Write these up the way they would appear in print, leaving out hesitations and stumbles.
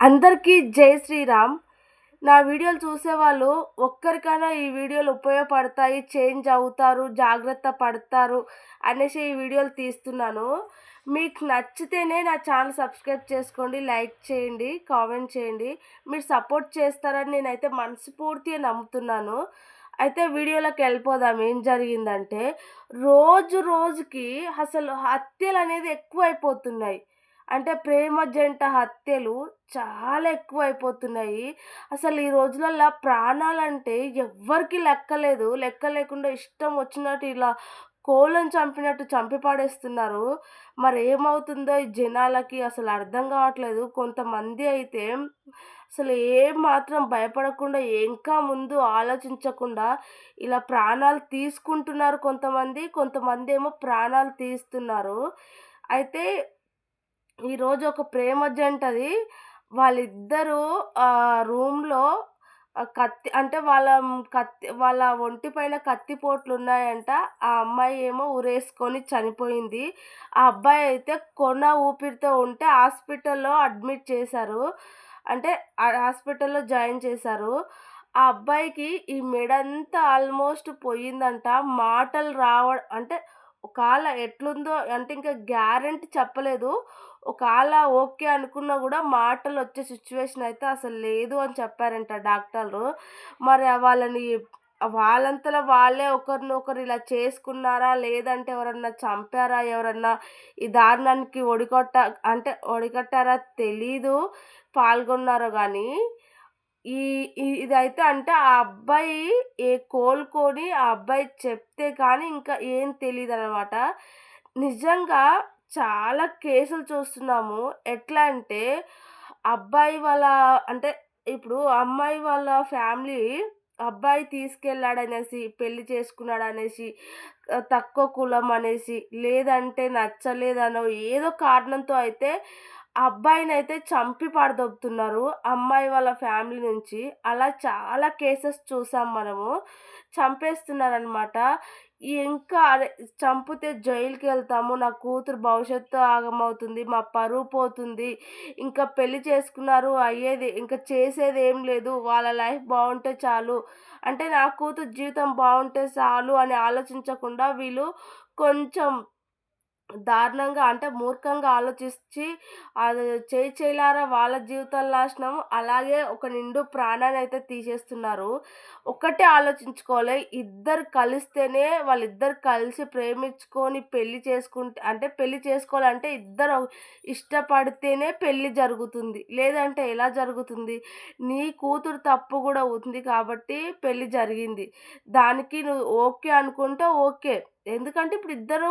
అందరికీ జై శ్రీరామ్. నా వీడియోలు చూసేవాళ్ళు ఒక్కరికైనా ఈ వీడియోలు ఉపయోగపడతాయి, చేంజ్ అవుతారు, జాగ్రత్త పడతారు అనేసి ఈ వీడియోలు తీస్తున్నాను. మీకు నచ్చితేనే నా ఛానల్ సబ్స్క్రైబ్ చేసుకోండి, లైక్ చేయండి, కామెంట్ చేయండి. మీరు సపోర్ట్ చేస్తారని నేనైతే మనస్ఫూర్తిగా నమ్ముతున్నాను. అయితే వీడియోలోకి వెళ్ళిపోదాం. ఏం జరిగిందంటే రోజు రోజుకి అసలు హత్యలనేది ఎక్కువైపోతున్నాయి. అంటే ప్రేమ జంట హత్యలు చాలా ఎక్కువైపోతున్నాయి. అసలు ఈ రోజులల్ల ప్రాణాలంటే ఎవ్వరికీ లెక్కలేదు. లెక్క లేకుండా ఇష్టం వచ్చినట్టు ఇలా కోళ్ళను చంపినట్టు చంపి పడేస్తున్నారు. మరేమవుతుందో ఈ జనాలకి అసలు అర్థం కావట్లేదు. కొంతమంది అయితే అసలు ఏం మాత్రం భయపడకుండా ఇంకా ముందు ఆలోచించకుండా ఇలా ప్రాణాలు తీసుకుంటున్నారు కొంతమంది. కొంతమందేమో ప్రాణాలు తీస్తున్నారు. అయితే ఈరోజు ఒక ప్రేమ జంటది. వాళ్ళిద్దరూ రూమ్‌లో కత్తి అంటే వాళ్ళ ఒంటి పైన కత్తిపోట్లున్నాయంట. ఆ అమ్మాయి ఏమో ఉరేసుకొని చనిపోయింది. ఆ అబ్బాయి అయితే కొన ఊపిరితో ఉంటే హాస్పిటల్‌లో అడ్మిట్ చేశారు. అంటే హాస్పిటల్‌లో జాయిన్ చేశారు. ఆ అబ్బాయికి ఈ మెడంతా ఆల్మోస్ట్ పోయిందంట. మాటలు అంటే ఒకాళ ఎట్లుందో అంటే ఇంకా గ్యారంటీ చెప్పలేదు. ఒకాళ ఓకే అనుకున్నా గూడా మాటలొచ్చే సిచ్యువేషన్ అయితే అసలు లేదు అని చెప్పారంట డాక్టర్లు. మరి వాళ్ళంతలో వాళ్ళే ఒకరినొకరు ఇలా చేసుకున్నారా? లేదంటే ఎవరన్నా చంపారా? ఎవరన్నా ఈ దారుణానికి ఒడిగట్టారా తెలీదు. పాల్గొన్నారో గానీ ఈ ఇదైతే అంటే ఆ అబ్బాయి కోలుకొని ఆ అబ్బాయి చెప్తే కానీ ఇంకా ఏం తెలీదనమాట. నిజంగా చాలా కేసులు చూస్తున్నాము. ఎట్లా అంటే అబ్బాయి వాళ్ళ అంటే ఇప్పుడు అమ్మాయి వాళ్ళ ఫ్యామిలీ అబ్బాయి తీసుకెళ్ళాడనేసి, పెళ్లి చేసుకున్నాడనేసి, తక్కువ కులం అనేసి, లేదంటే నచ్చలేదనో ఏదో కారణంతో అయితే ఆ అబ్బాయినైతే చంపి పడదొబ్బుతున్నారు. అమ్మాయి వాళ్ళ ఫ్యామిలీ నుంచి. అలా చాలా కేసెస్ చూసాం మనము. చంపేస్తున్నారనమాట. ఇంకా అదే చంపితే జైలుకెళ్తాము. నా కూతురు భవిష్యత్తు ఆగమవుతుంది. మా పరువు పోతుంది. ఇంకా పెళ్లి చేసుకున్నారు. ఇంక చేసేదేం లేదు. వాళ్ళ లైఫ్ బావుంటే చాలు. అంటే నా కూతురు జీవితం బావుంటే చాలు అని ఆలోచించకుండా వీళ్ళు కొంచెం దారుణంగా అంటే మూర్ఖంగా ఆలోచించి అది చేయలారా వాళ్ళ జీవితాలు నాశనం. అలాగే ఒక నిండు ప్రాణాన్నయితే తీసేస్తున్నారు. ఒక్కటే ఆలోచించుకోవాలి. ఇద్దరు కలిస్తేనే వాళ్ళిద్దరు కలిసి ప్రేమించుకొని పెళ్లి చేసుకోవాలంటే ఇద్దరు ఇష్టపడితేనే పెళ్లి జరుగుతుంది. లేదంటే ఎలా జరుగుతుంది? నీ కూతురు తప్పు గూడా ఉంది కాబట్టి పెళ్లి జరిగింది. దానికి నువ్వు ఓకే అనుకుంటే ఓకే. ఎందుకంటే ఇప్పుడు ఇద్దరు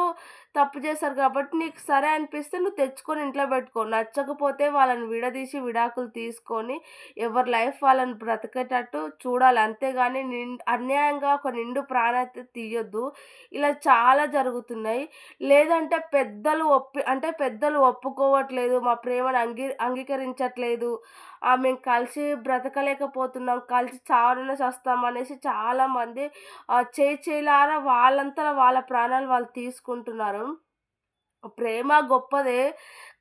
తప్పు చేశారు కాబట్టి నీకు సరే అనిపిస్తే నువ్వు తెచ్చుకొని ఇంట్లో పెట్టుకో. నచ్చకపోతే వాళ్ళని విడదీసి విడాకులు తీసుకొని ఎవరి లైఫ్ వాళ్ళని బ్రతికేటట్టు చూడాలి. అంతేగాని అన్యాయంగా ఒక నిండు ప్రాణాన్ని తీయొద్దు. ఇలా చాలా జరుగుతున్నాయి. లేదంటే పెద్దలు ఒప్పుకోవట్లేదు. మా ప్రేమను అంగీకరించట్లేదు. మేము కలిసి బ్రతకలేకపోతున్నాం. కలిసి చావనైనా చస్తాం అనేసి చాలామంది చేయిలారా వాళ్ళంతట వాళ్ళ ప్రాణాలు వాళ్ళు తీసుకుంటున్నారు. ప్రేమ గొప్పదే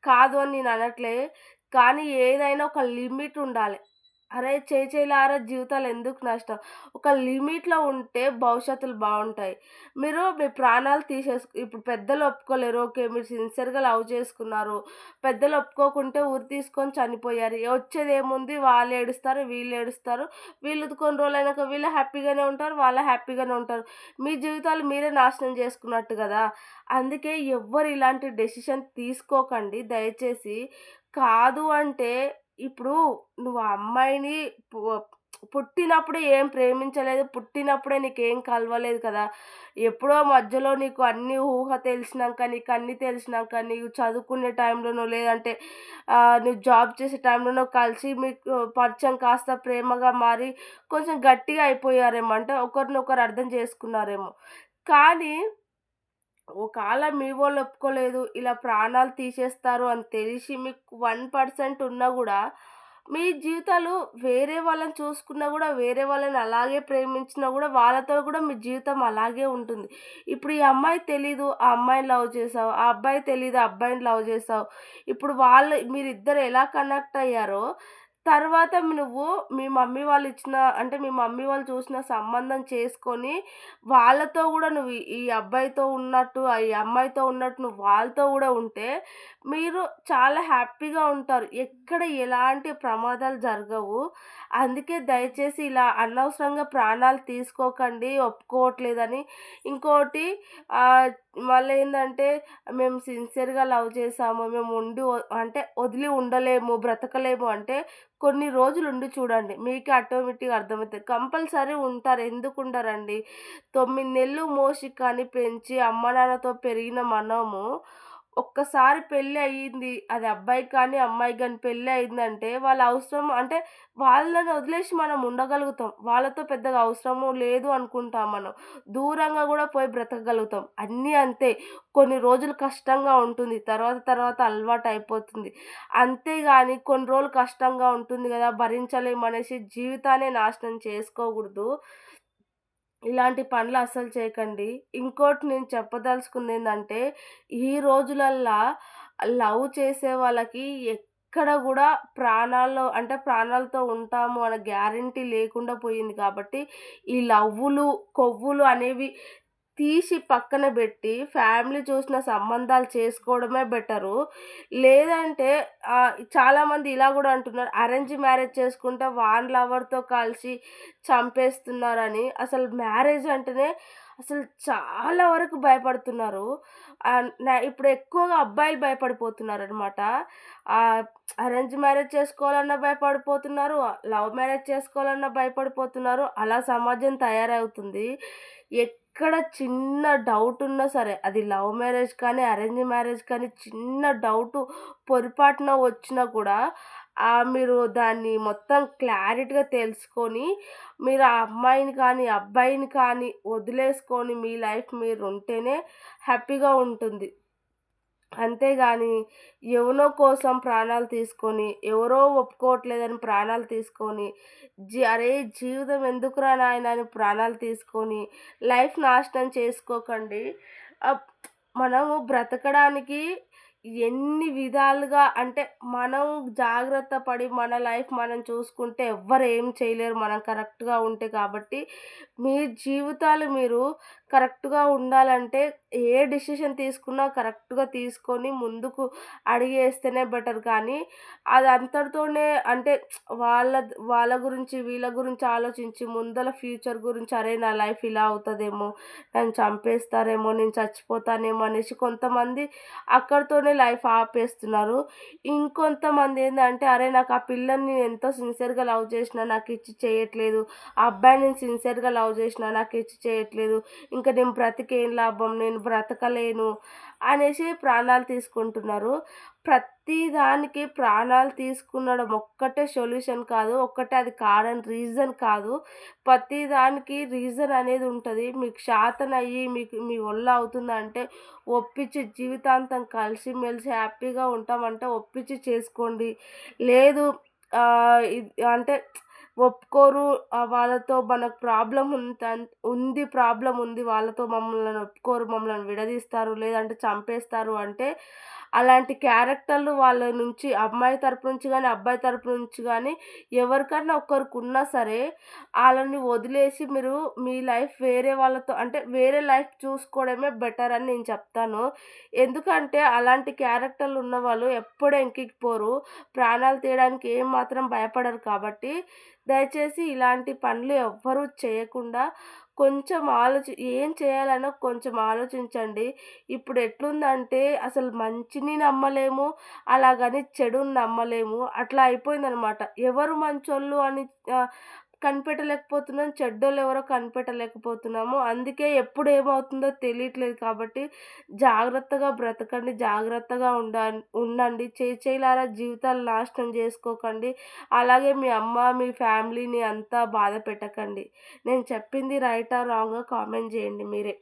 కాదు అని నేననట్లే. కానీ ఏదైనా ఒక లిమిట్ ఉండాలి. అరే! చేయిలారా జీవితాలు ఎందుకు నష్టం? ఒక లిమిట్‌లో ఉంటే భవిష్యత్తులు బావుంటాయి. మీ ప్రాణాలు ఇప్పుడు పెద్దలు ఒప్పుకోలేరు. ఓకే. మీరు సిన్సియర్‌గా లవ్ చేసుకున్నారు. పెద్దలు ఒప్పుకోకుంటే ఉరి తీసుకొని చనిపోయారు. వచ్చేదేముంది? వాళ్ళు ఏడుస్తారు, వీళ్ళు ఏడుస్తారు. వీళ్ళు కొన్ని రోజులైనాక వీళ్ళు హ్యాపీగానే ఉంటారు. వాళ్ళు హ్యాపీగానే ఉంటారు. మీ జీవితాలు మీరే నాశనం చేసుకున్నట్టు గదా! అందుకే ఎవ్వరు ఇలాంటి డెసిషన్ తీసుకోకండి దయచేసి. కాదు అంటే ఇప్పుడు నువ్వు ఆ అమ్మాయిని పు పుట్టినప్పుడే ఏం ప్రేమించలేదు. పుట్టినప్పుడే నీకేం కలవలేదు కదా! ఎప్పుడో మధ్యలో నీకు అన్నీ ఊహ తెలిసినాక, నీకన్నీ తెలిసినాక, నీవు చదువుకునే టైంలోనో లేదంటే నువ్వు జాబ్ చేసే టైంలోనో కలిసి మీకు పరిచయం కాస్త ప్రేమగా మారి కొంచెం గట్టిగా అయిపోయారేమో. అంటే ఒకరినొకరు అర్థం చేసుకున్నారేమో. కానీ ఒకాళ మీ వోళ్ళు ఒప్పుకోలేదు. ఇలా ప్రాణాలు తీసేస్తారు అని తెలిసి మీకు 1% ఉన్నా గూడా మీ జీవితాలు వేరే వాళ్ళని చూసుకున్నా గూడా, వేరే వాళ్ళని అలాగే ప్రేమించినా గూడా, వాళ్ళతో గూడా మీ జీవితం అలాగే ఉంటుంది. ఇప్పుడు ఈ అమ్మాయి తెలీదు, ఆ అమ్మాయిని లవ్ చేసావు. ఆ అబ్బాయి తెలీదు, ఆ అబ్బాయిని లవ్ చేసావు. ఇప్పుడు మీరిద్దరు ఎలా కనెక్ట్ అయ్యారో, తర్వాత నువ్వు మీ మమ్మీ వాళ్ళిచ్చిన అంటే మీ మమ్మీ వాళ్ళు చూసిన సంబంధం చేసుకొని, వాళ్ళతో గూడా నువ్వు ఈ ఈ అబ్బాయితో ఉన్నట్టు, ఈ అమ్మాయితో ఉన్నట్టు నువ్వు వాళ్ళతో గూడా ఉంటే, మీరు చాలా హ్యాపీగా ఉంటారు. ఎక్కడ ఎలాంటి ప్రమాదాలు జరగవు. అందుకే దయచేసి ఇలా అనవసరంగా ప్రాణాలు తీసుకోకండి, ఒప్పుకోవట్లేదని. ఇంకోటి ఆహ్, మళ్ళేందంటే మేము సిన్సియర్‌గా లవ్ చేసాము. మేము అంటే వదిలి ఉండలేము, బ్రతకలేము అంటే కొన్ని రోజులుండి చూడండి. మీకే ఆటోమేటిక్‌గా అర్థమైతది. కంపల్సరీ ఉంటారు. ఎందుకుండరండి? 9 నెలలు మోసి కని పెంచి అమ్మ నాన్నతో పెరిగిన మనము ఒక్కసారి పెళ్లి అయ్యింది. అది అబ్బాయికి కానీ, అమ్మాయికి గాని పెళ్లి అయిందంటే వాళ్ళ అవసరం అంటే వాళ్ళని వదిలేసి మనం ఉండగలుగుతాం. వాళ్ళతో పెద్దగా అవసరము లేదు అనుకుంటాం మనం. దూరంగా గూడా పోయి బ్రతకగలుగుతాం. అన్నీ అంతే. కొన్ని రోజులు కష్టంగా ఉంటుంది. తర్వాత తర్వాత అలవాటయిపోతుంది. అంతేగాని కొన్ని రోజులు కష్టంగా ఉంటుంది గదా! భరించలేమనేసి జీవితాన్నే నాశనం చేసుకోగూడదు. ఇలాంటి పనులు అస్సలు చేయకండి. ఇంకోటి నేను చెప్పదలుచుకుందేందంటే, ఈ రోజులల్లా లవ్ చేసే వాళ్ళకి ఎక్కడ గూడా ప్రాణాలతో ఉంటాము అనే గ్యారంటీ లేకుండా పోయింది కాబట్టి, ఈ లవ్వులు, కొవ్వులు అనేవి తీసి పక్కన బెట్టి, ఫ్యామిలీ చూసిన సంబంధాలు చేసుకోవడమే బెటరు. లేదంటే చాలామంది ఇలా గూడా అంటున్నారు, అరేంజ్ మ్యారేజ్ చేసుకుంటే వాని లవర్‌తో కలిసి చంపేస్తున్నారని. అసలు మ్యారేజ్ అంటేనే అసలు చాలా వరకు భయపడుతున్నారు. ఇప్పుడు ఎక్కువగా అబ్బాయిలు భయపడిపోతున్నారనమాట. ఆహ్, అరేంజ్ మ్యారేజ్ చేసుకోవాలన్నా భయపడిపోతున్నారు. లవ్ మ్యారేజ్ చేసుకోవాలన్నా భయపడిపోతున్నారు. అలా సమాజం తయారవుతుంది. ఎక్కడ చిన్న డౌటున్నా సరే, అది లవ్ మ్యారేజ్ కానీ, అరేంజ్ మ్యారేజ్ కానీ చిన్న డౌటు పొరపాటున వచ్చినా కూడా మీరు దాన్ని మొత్తం క్లారిటీగా తెలుసుకొని, మీరు ఆ అమ్మాయిని కానీ, అబ్బాయిని కానీ వదిలేసుకొని మీ లైఫ్ మీరుంటేనే హ్యాపీగా ఉంటుంది. అంతేగాని ఎవనో కోసం ప్రాణాలు తీసుకొని, ఎవరో ఒప్పుకోవట్లేదని ప్రాణాలు తీసుకొని, అరే! జీవితం ఎందుకురా నాయనా అని ప్రాణాలు తీసుకొని, లైఫ్ నాశనం చేసుకోకండి. ఆహ్, మనము బ్రతకడానికి ఎన్ని విధాలుగా అంటే, మనం జాగ్రత్త పడి మన లైఫ్ మనం చూసుకుంటే ఎవ్వరు ఏం చేయలేరు మనం కరెక్ట్‌గా ఉంటే కాబట్టి, మీ జీవితాలు మీరు కరెక్ట్‌గా ఉండాలంటే ఏ డెసిషన్ తీసుకున్నా కరెక్ట్‌గా తీసుకొని ముందుకు అడుగేస్తేనే బెటర్ కానీ, అది అంతటితోనే అంటే వాళ్ళ వాళ్ళ గురించి, వీళ్ళ గురించి ఆలోచించి ముందల ఫ్యూచర్ గురించి అరే! నా లైఫ్ ఇలా అవుతదేమో, నన్ను చంపేస్తారేమో, నేను చచ్చిపోతానేమో అనేసి కొంతమంది అక్కడితోనే లైఫ్ ఆపేస్తున్నారు. ఇంకొంతమంది ఏందంటే అరే! నాకు ఆ పిల్లని నేను ఎంతో సిన్సియర్‌గా లవ్ చేసినా నాకిచ్చి చేయట్లేదు. ఆ అబ్బాయిని నేను సిన్సియర్‌గా లవ్ చేసినా నాకిచ్చి చేయట్లేదు. ఇంక నేను బ్రతికేం లాభం? నేను బ్రతకలేను అనేసి ప్రాణాలు తీసుకుంటున్నారు. ప్రతి దానికి ప్రాణాలు తీసుకునడం ఒక్కటే సొల్యూషన్ కాదు. ఒక్కటే అది కాదని రీజన్ కాదు. ప్రతి దానికి రీజన్ అనేది ఉంటది. మీకు శాతనయ్యి మీకు మీ వల్ల అవుతుందంటే ఒప్పించి జీవితాంతం కలిసిమెలిసి హ్యాపీగా ఉంటామంటే ఒప్పించి చేసుకోండి. లేదు అంటే ఒప్పుకోరు. వాళ్ళతో మనకు ప్రాబ్లమ్ ఉంది. వాళ్ళతో మమ్మల్ని ఒప్పుకోరు. మమ్మల్ని విడదీస్తారు. లేదంటే చంపేస్తారు అంటే, అలాంటి క్యారెక్టర్‌లు వాళ్ళ నుంచి అమ్మాయి తరపు నుంచి గానీ, అబ్బాయి తరపు నుంచి గానీ ఎవరికన్నా ఒక్కరికున్నా సరే, ఆళ్ళని వదిలేసి మీరు మీ లైఫ్ వేరే వాళ్ళతో అంటే వేరే లైఫ్ చూసుకోవడమే బెటర్ అని నేను చెప్తాను. ఎందుకంటే అలాంటి క్యారెక్టర్‌లు ఉన్నవాళ్ళు ఎప్పుడు ఎంకికిపోరు. ప్రాణాలు తీయడానికి ఏమాత్రం భయపడరు కాబట్టి దయచేసి ఇలాంటి పనులు ఎవ్వరూ చేయకుండా కొంచెం ఏం చేయాలన్నా కొంచెం ఆలోచించండి. ఇప్పుడు ఎట్లుందంటే అసలు మంచిని నమ్మలేము, అలాగని చెడుని నమ్మలేము. అట్లా అయిపోయిందనమాట. ఎవరు మంచోళ్ళు అని కనిపెట్టలేకపోతున్నాం. చెడ్డోళ్ళెవరో కనిపెట్టలేకపోతున్నాము. అందుకే ఎప్పుడు ఏమవుతుందో తెలియట్లేదు కాబట్టి జాగ్రత్తగా బ్రతకండి. జాగ్రత్తగా ఉండండి. చేయిలారా జీవితాలు నాశనం చేసుకోకండి. అలాగే మీ అమ్మ, మీ ఫ్యామిలీని అంతా బాధ పెట్టకండి. నేను చెప్పింది రైటా? రాంగా? కామెంట్ చేయండి మీరే.